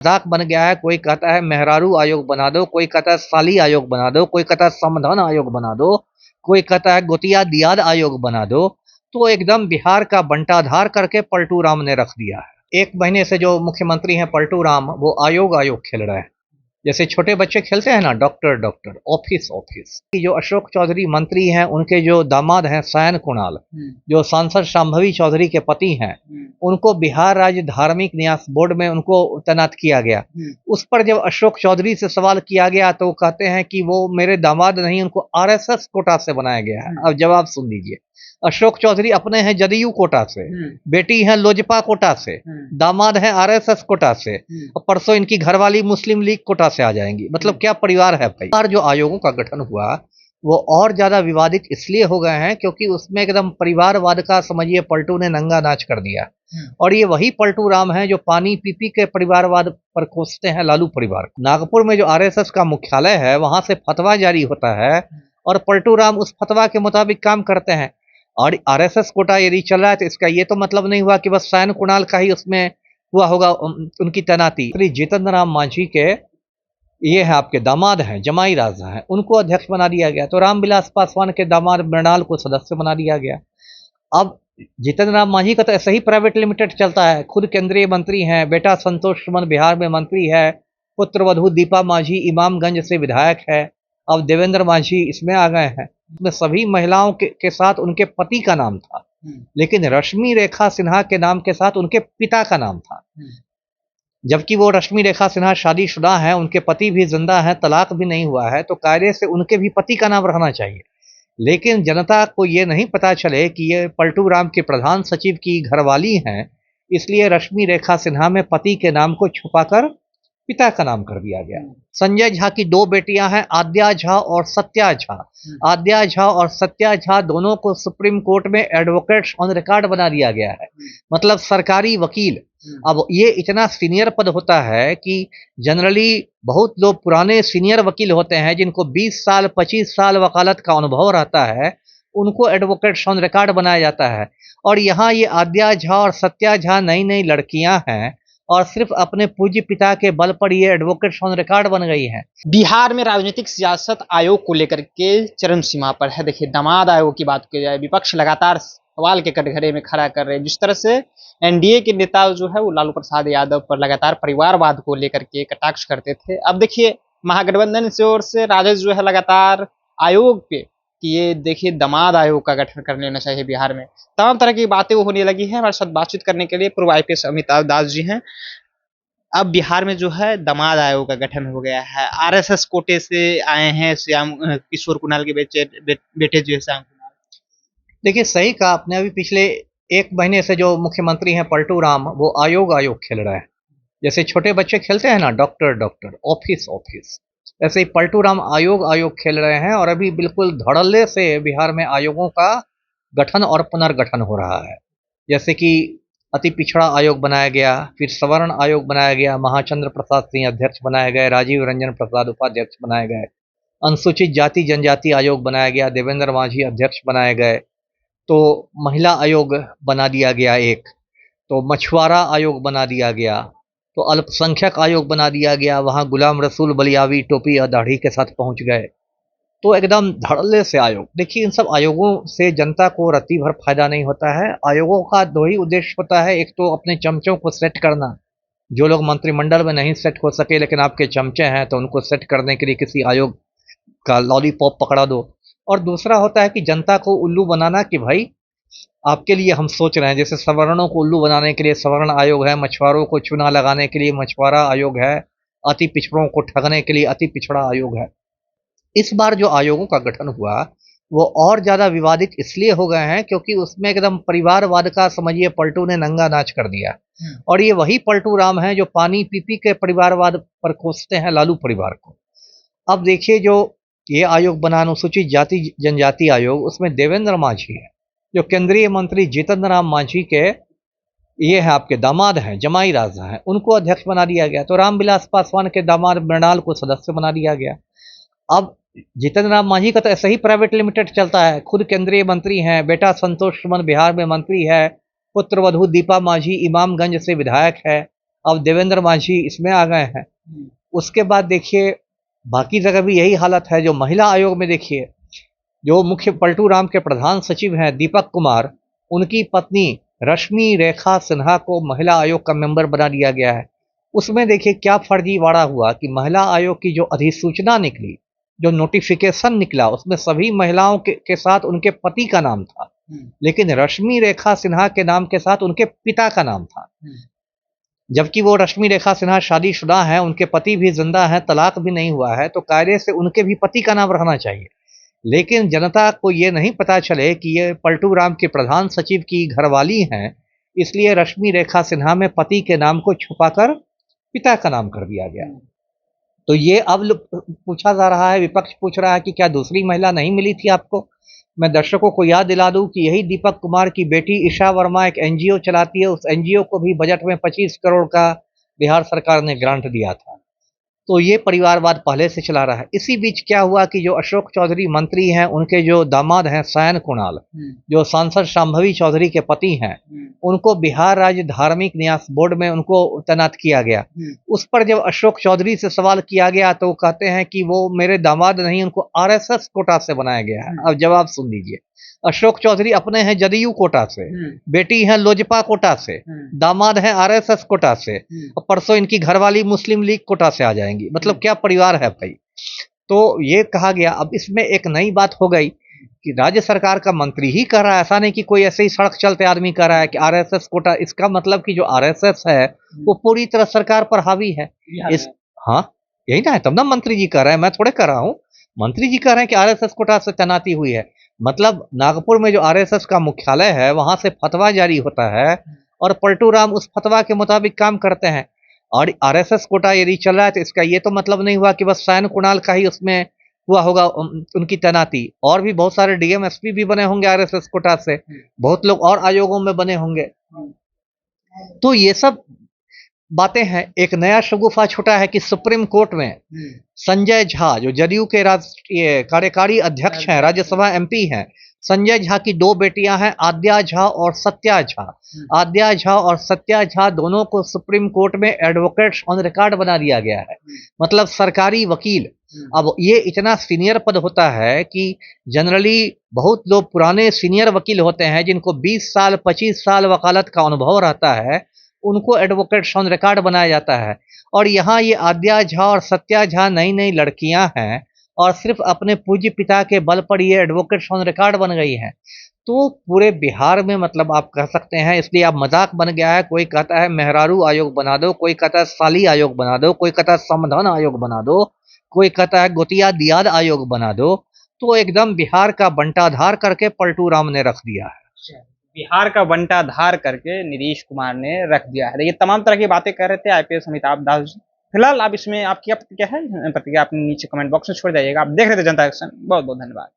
मजाक बन गया है। कोई कहता है मेहरारू आयोग बना दो, कोई कहता है साली आयोग बना दो, कोई कहता है समधन आयोग बना दो, कोई कहता है गोतिया दियाद आयोग बना दो। तो एकदम बिहार का बंटाधार करके पलटू राम ने रख दिया है। 1 महीने से जो मुख्यमंत्री हैं पलटू राम, वो आयोग आयोग खेल रहे हैं। जैसे छोटे बच्चे खेलते हैं ना, डॉक्टर डॉक्टर, ऑफिस ऑफिस। जो अशोक चौधरी मंत्री हैं, उनके जो दामाद हैं सैन कुणाल, जो सांसद शांभवी चौधरी के पति हैं, उनको बिहार राज्य धार्मिक न्यास बोर्ड में उनको तैनात किया गया। उस पर जब अशोक चौधरी से सवाल किया गया तो वो कहते हैं कि वो मेरे दामाद नहीं, उनको आरएसएस कोटा से बनाया गया है। अब जवाब सुन लीजिए। अशोक चौधरी अपने हैं जदयू कोटा से, बेटी है लोजपा कोटा से, दामाद है आरएसएस कोटा से, और परसों इनकी घरवाली मुस्लिम लीग कोटा से आ जाएंगी। मतलब क्या परिवार है भाई। और जो आयोगों का गठन हुआ वो और ज्यादा विवादित इसलिए हो गए हैं क्योंकि उसमें एकदम परिवारवाद का समझिए पलटू ने नंगा नाच कर दिया। और ये वही पलटू राम है जो पानी पी पी के परिवारवाद पर कोसते हैं लालू परिवार को। नागपुर में जो आरएसएस का मुख्यालय है वहां से फतवा जारी होता है और पलटू राम उस फतवा के मुताबिक काम करते हैं। और आरएसएस कोटा यदि चल रहा है तो इसका ये तो मतलब नहीं हुआ कि बस सैन कुणाल का ही उसमें हुआ होगा उनकी तैनाती। श्री जीतन राम मांझी के ये है आपके दामाद हैं, जमाई राजा हैं, उनको अध्यक्ष बना दिया गया। तो रामविलास पासवान के दामाद मृणाल को सदस्य बना दिया गया। अब जीतन राम मांझी का तो ऐसे ही प्राइवेट लिमिटेड चलता है, खुद केंद्रीय मंत्री हैं, बेटा संतोष सुमन बिहार में मंत्री है, पुत्र वधू दीपा मांझी इमामगंज से विधायक है, अब देवेंद्र मांझी इसमें आ गए हैं। इसमें सभी महिलाओं के साथ उनके पति का नाम था, लेकिन रश्मि रेखा सिन्हा के नाम के साथ उनके पिता का नाम था। जबकि वो रश्मि रेखा सिन्हा शादीशुदा हैं, उनके पति भी जिंदा हैं, तलाक भी नहीं हुआ है, तो कायदे से उनके भी पति का नाम रहना चाहिए। लेकिन जनता को ये नहीं पता चले कि ये पलटू राम के प्रधान सचिव की घरवाली हैं, इसलिए रश्मि रेखा सिन्हा में पति के नाम को छुपाकर पिता का नाम कर दिया गया। संजय झा की 2 बेटियां हैं, आद्या झा और सत्या झा। आद्या झा और सत्या झा दोनों को सुप्रीम कोर्ट में एडवोकेट्स ऑन रिकॉर्ड बना दिया गया है, मतलब सरकारी वकील। अब ये इतना सीनियर पद होता है कि जनरली बहुत लोग पुराने सीनियर वकील होते हैं जिनको 20 साल 25 साल वकालत का अनुभव रहता है, उनको एडवोकेट्स ऑन रिकॉर्ड बनाया जाता है। और यहाँ ये आद्या झा और सत्या झा नई नई लड़कियां हैं और सिर्फ अपने पूज्य पिता के बल पर ये एडवोकेट्स ऑन रिकॉर्ड बन गई हैं। बिहार में राजनीतिक सियासत आयोग को लेकर के चरम सीमा पर है। देखिए, दामाद आयोग की बात की जाए, विपक्ष लगातार सवाल के कटघरे में खड़ा कर रहे हैं। जिस तरह से एनडीए के नेता जो है वो लालू प्रसाद यादव पर लगातार परिवारवाद को लेकर के कटाक्ष करते थे, अब देखिए महागठबंधन से ओर से राजद जो है लगातार आयोग पे कि ये देखिए दामाद आयोग का गठन कर लेना चाहिए बिहार में, तमाम तरह की बातें वो होने लगी हैं। हमारे साथ बातचीत करने के लिए पूर्व आईपीएस अमिताभ दास जी हैं। अब बिहार में जो है दामाद आयोग का गठन हो गया है, आरएसएस कोटे से आए हैं श्याम किशोर कुणाल के बेटे जो है श्याम कुणाल। देखिए सही कहा आपने। अभी पिछले 1 महीने से जो मुख्यमंत्री हैं पलटू राम, वो आयोग आयोग खेल रहे हैं। जैसे छोटे बच्चे खेलते हैं ना, डॉक्टर डॉक्टर, ऑफिस ऑफिस, ऐसे ही पलटू राम आयोग आयोग खेल रहे हैं। और अभी बिल्कुल धड़ल्ले से बिहार में आयोगों का गठन और पुनर्गठन हो रहा है। जैसे कि अति पिछड़ा आयोग बनाया गया, फिर सवर्ण आयोग बनाया गया, महाचंद्र प्रसाद सिंह अध्यक्ष बनाए गए, राजीव रंजन प्रसाद उपाध्यक्ष बनाए गए, अनुसूचित जाति जनजाति आयोग बनाया गया, देवेंद्र मांझी अध्यक्ष बनाए गए, तो महिला आयोग बना दिया गया एक, तो मछुआरा आयोग बना दिया गया, तो अल्पसंख्यक आयोग बना दिया गया, वहाँ गुलाम रसूल बलियावी टोपी और दाढ़ी के साथ पहुंच गए। तो एकदम धड़ल्ले से आयोग। देखिए इन सब आयोगों से जनता को रत्ती भर फायदा नहीं होता है। आयोगों का 2 ही उद्देश्य होता है, एक तो अपने चमचों को सेट करना, जो लोग मंत्रिमंडल में नहीं सेट हो सके लेकिन आपके चमचे हैं तो उनको सेट करने के लिए किसी आयोग का लॉलीपॉप पकड़ा दो। और दूसरा होता है कि जनता को उल्लू बनाना कि भाई आपके लिए हम सोच रहे हैं। जैसे सवर्णों को उल्लू बनाने के लिए सवर्ण आयोग है, मछुआरों को चूना लगाने के लिए मछुआरा आयोग है, अति पिछड़ों को ठगने के लिए अति पिछड़ा आयोग है। इस बार जो आयोगों का गठन हुआ वो और ज्यादा विवादित इसलिए हो गए हैं क्योंकि उसमें एकदम परिवारवाद का समझिए पलटू ने नंगा नाच कर दिया। और ये वही पलटू राम है जो पानी पी पी के परिवारवाद पर कोसते हैं लालू परिवार को। अब देखिए जो ये आयोग बना अनुसूचित जाति जनजाति आयोग, उसमें देवेंद्र मांझी है जो केंद्रीय मंत्री जीतन राम मांझी के ये है आपके दामाद हैं, जमाई राजा हैं, उनको अध्यक्ष बना दिया गया। तो रामविलास पासवान के दामाद मृणाल को सदस्य बना दिया गया। अब जीतन राम मांझी का तो ऐसे ही प्राइवेट लिमिटेड चलता है, खुद केंद्रीय मंत्री हैं, बेटा संतोष सुमन बिहार में मंत्री है, पुत्र वधू दीपा मांझी इमामगंज से विधायक है, अब देवेंद्र मांझी इसमें आ गए हैं। उसके बाद देखिए बाकी जगह भी यही हालत है। जो महिला आयोग में देखिए जो मुख्य पलटू राम के प्रधान सचिव हैं दीपक कुमार, उनकी पत्नी रश्मि रेखा सिन्हा को महिला आयोग का मेंबर बना दिया गया है। उसमें देखिए क्या फर्जीवाड़ा हुआ कि महिला आयोग की जो अधिसूचना निकली, जो नोटिफिकेशन निकला, उसमें सभी महिलाओं के साथ उनके पति का नाम था, लेकिन रश्मि रेखा सिन्हा के नाम के साथ उनके पिता का नाम था। जबकि वो रश्मि रेखा सिन्हा शादीशुदा हैं, उनके पति भी जिंदा हैं, तलाक भी नहीं हुआ है, तो कायदे से उनके भी पति का नाम रहना चाहिए। लेकिन जनता को ये नहीं पता चले कि ये पलटू राम के प्रधान सचिव की घरवाली हैं, इसलिए रश्मि रेखा सिन्हा में पति के नाम को छुपाकर पिता का नाम कर दिया गया। तो ये अब पूछा जा रहा है, विपक्ष पूछ रहा है कि क्या दूसरी महिला नहीं मिली थी आपको? मैं दर्शकों को याद दिला दूं कि यही दीपक कुमार की बेटी ईशा वर्मा एक एनजीओ चलाती है। उस एनजीओ को भी बजट में 25 करोड़ का बिहार सरकार ने ग्रांट दिया था। तो ये परिवारवाद पहले से चला रहा है। इसी बीच क्या हुआ कि जो अशोक चौधरी मंत्री हैं, उनके जो दामाद हैं सैन कुणाल, जो सांसद शांभवी चौधरी के पति हैं, उनको बिहार राज्य धार्मिक न्यास बोर्ड में उनको तैनात किया गया। उस पर जब अशोक चौधरी से सवाल किया गया तो वो कहते हैं कि वो मेरे दामाद नहीं, उनको आरएसएस कोटा से बनाया गया है। अब जवाब सुन लीजिए। अशोक चौधरी अपने हैं जदयू कोटा से, बेटी हैं लोजपा कोटा से, दामाद हैं आरएसएस कोटा से, और परसों इनकी घरवाली मुस्लिम लीग कोटा से आ जाएंगी। मतलब क्या परिवार है भाई। तो ये कहा गया। अब इसमें एक नई बात हो गई कि राज्य सरकार का मंत्री ही कह रहा है, ऐसा नहीं कि कोई ऐसे ही सड़क चलते आदमी कह रहा है कि आरएसएस कोटा। इसका मतलब कि जो आरएसएस है वो पूरी तरह सरकार पर हावी है। इस हाँ यही ना है, तब ना मंत्री जी कह रहे हैं, मैं थोड़े कह रहा हूँ। मंत्री जी कह रहे हैं कि आरएसएस कोटा से तैनाती हुई है। मतलब नागपुर में जो आरएसएस का मुख्यालय है वहां से फतवा जारी होता है और पलटू राम उस फतवा के मुताबिक काम करते हैं। और आरएसएस कोटा यदि चल रहा है तो इसका ये तो मतलब नहीं हुआ कि बस सैन कुणाल का ही उसमें हुआ होगा उनकी तैनाती। और भी बहुत सारे डीएम एसपी भी बने होंगे आरएसएस कोटा से, बहुत लोग और आयोगों में बने होंगे। तो ये सब बातें हैं। एक नया शगुफा छूटा है कि सुप्रीम कोर्ट में संजय झा, जो जदयू के राष्ट्रीय कार्यकारी अध्यक्ष हैं, राज्यसभा एमपी हैं, संजय झा की दो बेटियां हैं, आद्या झा और सत्या झा। आद्या झा और सत्या झा दोनों को सुप्रीम कोर्ट में एडवोकेट्स ऑन रिकॉर्ड बना दिया गया है, मतलब सरकारी वकील। अब ये इतना सीनियर पद होता है कि जनरली बहुत लोग पुराने सीनियर वकील होते हैं जिनको 20 साल 25 साल वकालत का अनुभव रहता है, उनको एडवोकेट्स ऑन रिकॉर्ड बनाया जाता है। और यहाँ ये आद्या झा और सत्या झा नई नई लड़कियां हैं और सिर्फ अपने पूज्य पिता के बल पर ये एडवोकेट्स ऑन रिकॉर्ड बन गई हैं। तो पूरे बिहार में मतलब आप कह सकते हैं, इसलिए अब मजाक बन गया है। कोई कहता है मेहरारू आयोग बना दो, कोई कहता है साली आयोग बना दो, कोई कहता है समाधान आयोग बना दो, कोई कहता है गोतिया दियाद आयोग बना दो। तो एकदम बिहार का बंटाधार करके पलटू राम ने रख दिया है। बिहार का बंटाधार करके नीतीश कुमार ने रख दिया है। देखिए तमाम तरह की बातें कर रहे थे आईपीएस अमिताभ दास जी। फिलहाल आप इसमें आपकी क्या प्रतिक्रिया है, प्रतिक्रिया अपने नीचे कमेंट बॉक्स में छोड़ जाइएगा। आप देख रहे थे जनता एक्शन। बहुत बहुत धन्यवाद।